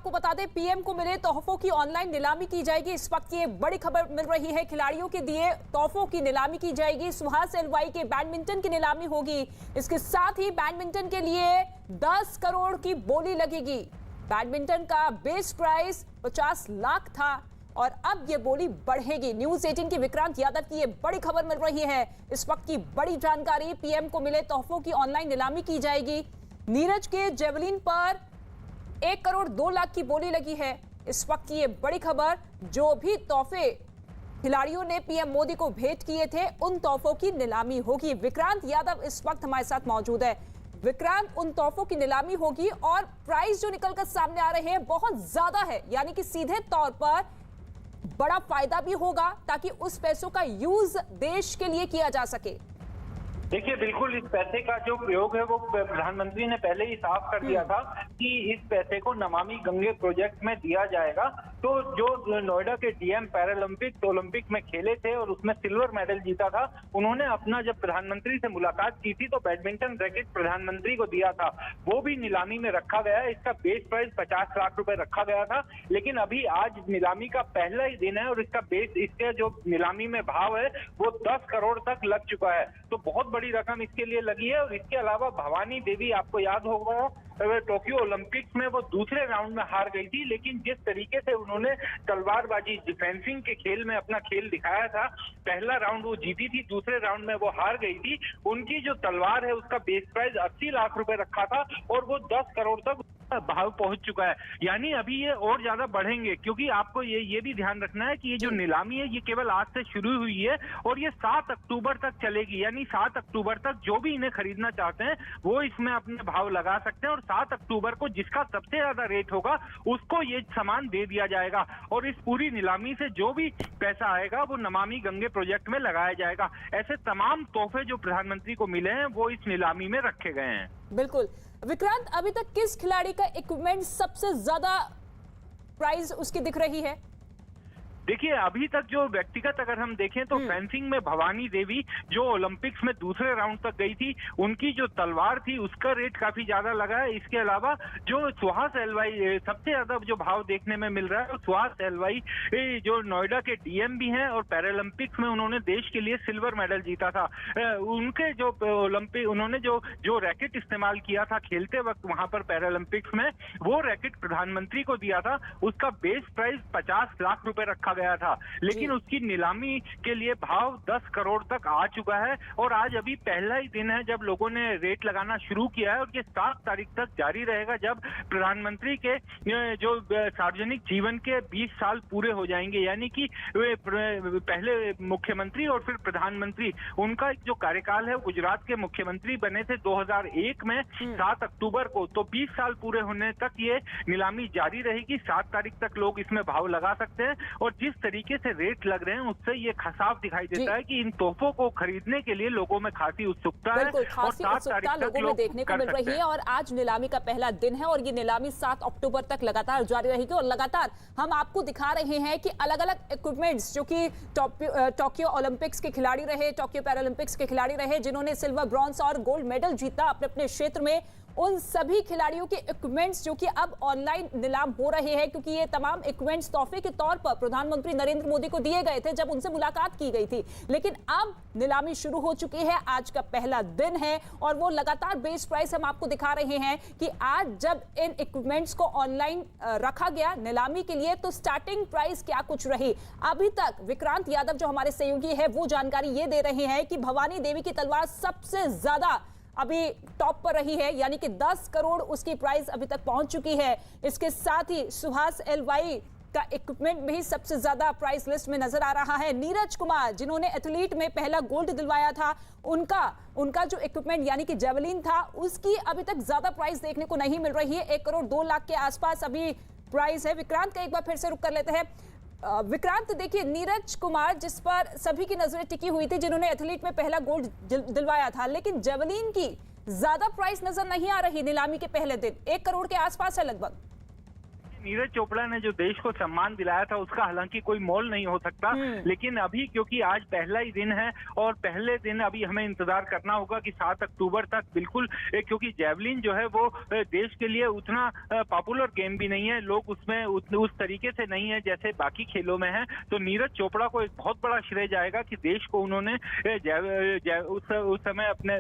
आपको बता दें, पीएम को मिले तोहफों की ऑनलाइन नीलामी की जाएगी। इस वक्त की बड़ी खबर मिल रही है, खिलाड़ियों के दिए तोहफों की नीलामी की जाएगी। सुहास एलवाई के बैडमिंटन की नीलामी होगी। इसके साथ ही बैडमिंटन के लिए 10 करोड़ की बोली लगेगी। बैडमिंटन का बेस प्राइस 50 लाख था और अब ये बोली बढ़ेगी। न्यूज 18 की विक्रांत यादव की ये बड़ी खबर मिल रही है। इस वक्त की बड़ी जानकारी, पीएम को मिले तोहफों की ऑनलाइन नीलामी की जाएगी। नीरज के जेवलिन पर 1 करोड़ 2 लाख की बोली लगी है। इस वक्त की ये बड़ी खबर, जो भी तोहफे खिलाड़ियों ने पीएम मोदी को भेंट किए थे, उन तोहफों की नीलामी होगी। विक्रांत यादव इस वक्त हमारे साथ मौजूद है। विक्रांत, उन तोहफों की नीलामी होगी और प्राइस जो निकलकर सामने आ रहे हैं बहुत ज्यादा है, यानी कि सीधे तौर पर बड़ा फायदा भी होगा ताकि उस पैसों का यूज देश के लिए किया जा सके। देखिए, बिल्कुल इस पैसे का जो प्रयोग है वो प्रधानमंत्री ने पहले ही साफ कर दिया था कि इस पैसे को नमामि गंगे प्रोजेक्ट में दिया जाएगा। तो जो नोएडा के डीएम पैरालंपिक ओलंपिक में खेले थे और उसमें सिल्वर मेडल जीता था, उन्होंने अपना जब प्रधानमंत्री से मुलाकात की थी तो बैडमिंटन रैकेट प्रधानमंत्री को दिया था, वो भी नीलामी में रखा गया। इसका बेस प्राइस 50 लाख रुपए रखा गया था, लेकिन अभी आज नीलामी का पहला ही दिन है और इसका बेस, इसके जो नीलामी में भाव है वो 10 करोड़ तक लग चुका है। तो बहुत बड़ी रकम इसके लिए लगी है। और इसके अलावा भवानी देवी, आपको याद होगा टोक्यो ओलंपिक्स में वो दूसरे राउंड में हार गई थी, लेकिन जिस तरीके से उन्होंने तलवारबाजी डिफेंसिंग के खेल में अपना खेल दिखाया था, पहला राउंड वो जीती थी, दूसरे राउंड में वो हार गई थी। उनकी जो तलवार है उसका बेस प्राइस 80 लाख रुपए रखा था और वो 10 करोड़ तक भाव पहुंच चुका है। यानी अभी ये और ज्यादा बढ़ेंगे, क्योंकि आपको ये भी ध्यान रखना है कि ये जो नीलामी है ये केवल आज से शुरू हुई है और ये 7 अक्टूबर तक चलेगी। यानी 7 अक्टूबर तक जो भी इन्हें खरीदना चाहते हैं वो इसमें अपने भाव लगा सकते हैं और 7 अक्टूबर को जिसका सबसे ज्यादा रेट होगा उसको ये सामान दे दिया जाएगा। और इस पूरी नीलामी से जो भी पैसा आएगा वो नमामि गंगे प्रोजेक्ट में लगाया जाएगा। ऐसे तमाम तोहफे जो प्रधानमंत्री को मिले हैं वो इस नीलामी में रखे गए हैं। बिल्कुल विक्रांत, अभी तक किस खिलाड़ी का इक्विपमेंट सबसे ज्यादा प्राइस उसकी दिख रही है? देखिए, अभी तक जो व्यक्तिगत अगर हम देखें तो फेंसिंग में भवानी देवी जो ओलंपिक्स में दूसरे राउंड तक गई थी, उनकी जो तलवार थी उसका रेट काफी ज्यादा लगा है। इसके अलावा जो सुहास एलवाई, सबसे ज्यादा जो भाव देखने में मिल रहा है, सुहास एलवाई जो नोएडा के डीएम भी हैं और पैरालंपिक्स में उन्होंने देश के लिए सिल्वर मेडल जीता था, उनके जो ओलंपिक उन्होंने जो रैकेट इस्तेमाल किया था खेलते वक्त वहां पर पैरालंपिक्स में, वो रैकेट प्रधानमंत्री को दिया था। उसका बेस प्राइस 50 लाख रुपए रखा गया था, लेकिन उसकी नीलामी के लिए भाव 10 करोड़ तक आ चुका है। और आज अभी पहला ही दिन है जब लोगों ने रेट लगाना शुरू किया है और ये 7 तारीख तक जारी रहेगा, जब प्रधानमंत्री के जो सार्वजनिक जीवन के 20 साल पूरे हो जाएंगे। यानी कि वे पहले मुख्यमंत्री और फिर प्रधानमंत्री, उनका जो कार्यकाल है, गुजरात के मुख्यमंत्री बने थे 2001 में 7 अक्टूबर को। तो 20 साल पूरे होने तक ये नीलामी जारी रहेगी। 7 तारीख तक लोग इसमें भाव लगा सकते हैं और जिस तरीके से रेट लग रहे हैं उससे ये साफ दिखाई देता है कि इन तोहफों को खरीदने के लिए लोगों में खासी उत्सुकता है और 7 तारीख तक लोगों में देखने को मिल रही है। और आज नीलामी का पहला दिन है और ये नीलामी 7 अक्टूबर तक लगातार जारी रहेगी। और लगातार हम आपको दिखा रहे हैं कि अलग अलग इक्विपमेंट्स जो कि टोक्यो ओलंपिक्स के खिलाड़ी रहे, टोक्यो पैरालंपिक्स के खिलाड़ी रहे, जिन्होंने सिल्वर, ब्रॉन्ज और गोल्ड मेडल जीता अपने अपने क्षेत्र में, उन सभी खिलाड़ियों के इक्विपमेंट्स जो कि अब ऑनलाइन नीलाम हो रहे हैं, क्योंकि ये तमाम इक्विपमेंट्स तोहफे के तौर पर प्रधानमंत्री नरेंद्र मोदी को दिए गए थे जब उनसे मुलाकात की गई थी। लेकिन अब नीलामी शुरू हो चुकी है, आज का पहला दिन है और वो लगातार बेस प्राइस हम आपको दिखा रहे हैं कि आज जब इन इक्विपमेंट्स को ऑनलाइन रखा गया नीलामी के लिए, तो स्टार्टिंग प्राइस क्या कुछ रही। अभी तक विक्रांत यादव जो हमारे सहयोगी है वो जानकारी ये दे रहे हैं कि भवानी देवी की तलवार सबसे ज्यादा अभी टॉप पर रही है, यानी कि 10 करोड़ उसकी प्राइस अभी तक पहुंच चुकी है। इसके साथ ही सुहास एलवाई का इक्विपमेंट भी सबसे ज्यादा प्राइस लिस्ट में नजर आ रहा है। नीरज कुमार, जिन्होंने एथलीट में पहला गोल्ड दिलवाया था, उनका जो इक्विपमेंट यानी कि जेवलिन था, उसकी अभी तक ज्यादा प्राइस देखने को नहीं मिल रही है। 1 करोड़ 2 लाख के आसपास अभी प्राइस है। विक्रांत का एक बार फिर से रुक कर लेते हैं। विक्रांत, देखिए, नीरज कुमार जिस पर सभी की नजरें टिकी हुई थी, जिन्होंने एथलीट में पहला गोल्ड दिलवाया था, लेकिन जेवलिन की ज्यादा प्राइस नजर नहीं आ रही नीलामी के पहले दिन। 1 करोड़ के आसपास है लगभग। नीरज चोपड़ा ने जो देश को सम्मान दिलाया था उसका हालांकि कोई मोल नहीं हो सकता, लेकिन अभी क्योंकि आज पहला ही दिन है और पहले दिन अभी हमें इंतजार करना होगा कि 7 अक्टूबर तक बिल्कुल, क्योंकि जेवलिन जो है वो देश के लिए उतना पॉपुलर गेम भी नहीं है, लोग उसमें उस तरीके से नहीं है जैसे बाकी खेलों में है। तो नीरज चोपड़ा को एक बहुत बड़ा श्रेय जाएगा कि देश को उन्होंने उस समय अपने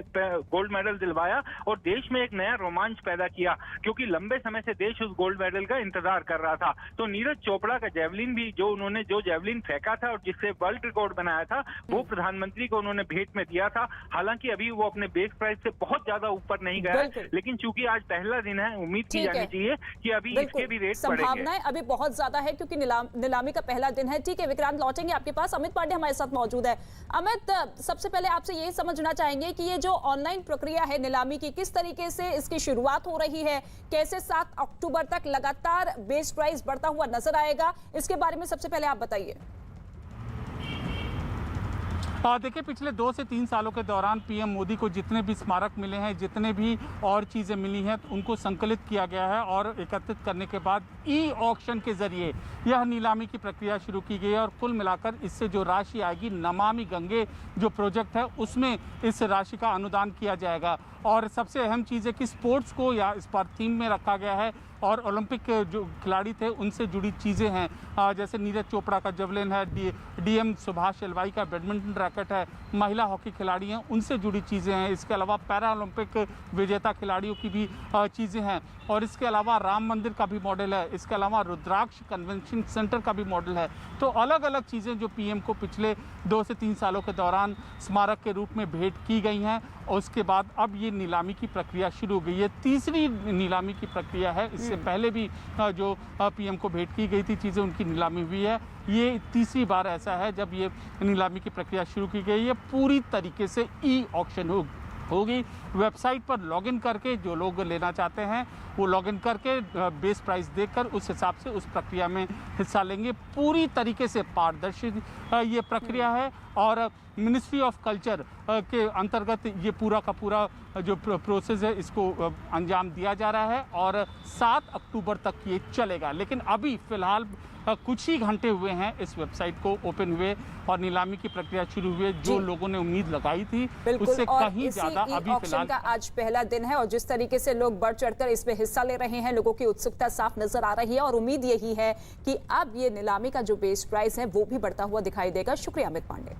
गोल्ड मेडल दिलवाया और देश में एक नया रोमांच पैदा किया, क्योंकि लंबे समय से देश उस गोल्ड मेडल का इंतजार कर रहा था। तो नीरज चोपड़ा का जेवलिन भी, जो उन्होंने जो जेवलिन फेंका था और जिससे वर्ल्ड रिकॉर्ड बनाया था, वो प्रधानमंत्री को उन्होंने भेंट में दिया था। हालांकि अभी वो अपने बेस प्राइस से बहुत ज्यादा ऊपर नहीं गया है, लेकिन चूंकि आज पहला दिन है, उम्मीद की जानी चाहिए कि अभी इसके भी रेट बढ़ेंगे। संभावनाएं अभी बहुत ज्यादा है क्योंकि नीलामी का पहला दिन है। ठीक है विक्रांत, लौटेंगे आपके पास। अमित पांडे हमारे साथ मौजूद है। अमित, सबसे पहले आपसे ये समझना चाहेंगे कि ये जो ऑनलाइन प्रक्रिया है नीलामी की, किस तरीके से इसकी शुरुआत हो रही है, कैसे 7 अक्टूबर तक लगातार बेस प्राइस बढ़ता हुआ नजर आएगा, इसके बारे में सबसे पहले आप बताइए। देखिए, पिछले 2 से 3 सालों के दौरान पीएम मोदी को जितने भी स्मारक मिले हैं, जितने भी और चीज़ें मिली हैं, उनको संकलित किया गया है और एकत्रित करने के बाद ई ऑक्शन के जरिए यह नीलामी की प्रक्रिया शुरू की गई है और कुल मिलाकर इससे जो राशि आएगी, नमामि गंगे जो प्रोजेक्ट है उसमें इस राशि का अनुदान किया जाएगा। और सबसे अहम चीज़ है कि स्पोर्ट्स को या इस बार थीम में रखा गया है और ओलंपिक के जो खिलाड़ी थे उनसे जुड़ी चीज़ें हैं, जैसे नीरज चोपड़ा का जेवलिन है, डीएम सुभाष एलवाई का बैडमिंटन रैकेट है, महिला हॉकी खिलाड़ी हैं उनसे जुड़ी चीज़ें हैं। इसके अलावा पैरा ओलंपिक विजेता खिलाड़ियों की भी चीज़ें हैं और इसके अलावा राम मंदिर का भी मॉडल है, इसके अलावा रुद्राक्ष कन्वेंशन सेंटर का भी मॉडल है। तो अलग अलग चीज़ें जो पीएम को पिछले 2 से 3 सालों के दौरान स्मारक के रूप में भेंट की गई हैं और उसके बाद अब ये नीलामी की प्रक्रिया शुरू हो गई है। तीसरी नीलामी की प्रक्रिया है, इससे पहले भी जो पीएम को भेंट की गई थी चीज़ें उनकी नीलामी हुई है। ये तीसरी बार ऐसा है जब ये नीलामी की प्रक्रिया शुरू की गई है। पूरी तरीके से ई ऑक्शन होगी। वेबसाइट पर लॉगिन करके जो लोग लेना चाहते हैं वो लॉगिन करके बेस प्राइस देखकर उस हिसाब से उस प्रक्रिया में हिस्सा लेंगे। पूरी तरीके से पारदर्शी ये प्रक्रिया है और मिनिस्ट्री ऑफ कल्चर के अंतर्गत ये पूरा का पूरा जो प्रोसेस है इसको अंजाम दिया जा रहा है और 7 अक्टूबर तक ये चलेगा। लेकिन अभी फिलहाल कुछ ही घंटे हुए हैं इस वेबसाइट को ओपन हुए और नीलामी की प्रक्रिया शुरू हुई। जो लोगों ने उम्मीद लगाई थी उससे कहीं ज्यादा अभी फिलहाल का आज पहला दिन है और जिस तरीके से लोग बढ़ चढ़कर इसमें हिस्सा ले रहे हैं, लोगों की उत्सुकता साफ नजर आ रही है और उम्मीद यही है कि अब ये नीलामी का जो बेस प्राइस है वो भी बढ़ता हुआ दिखाई देगा। शुक्रिया अमित पांडे।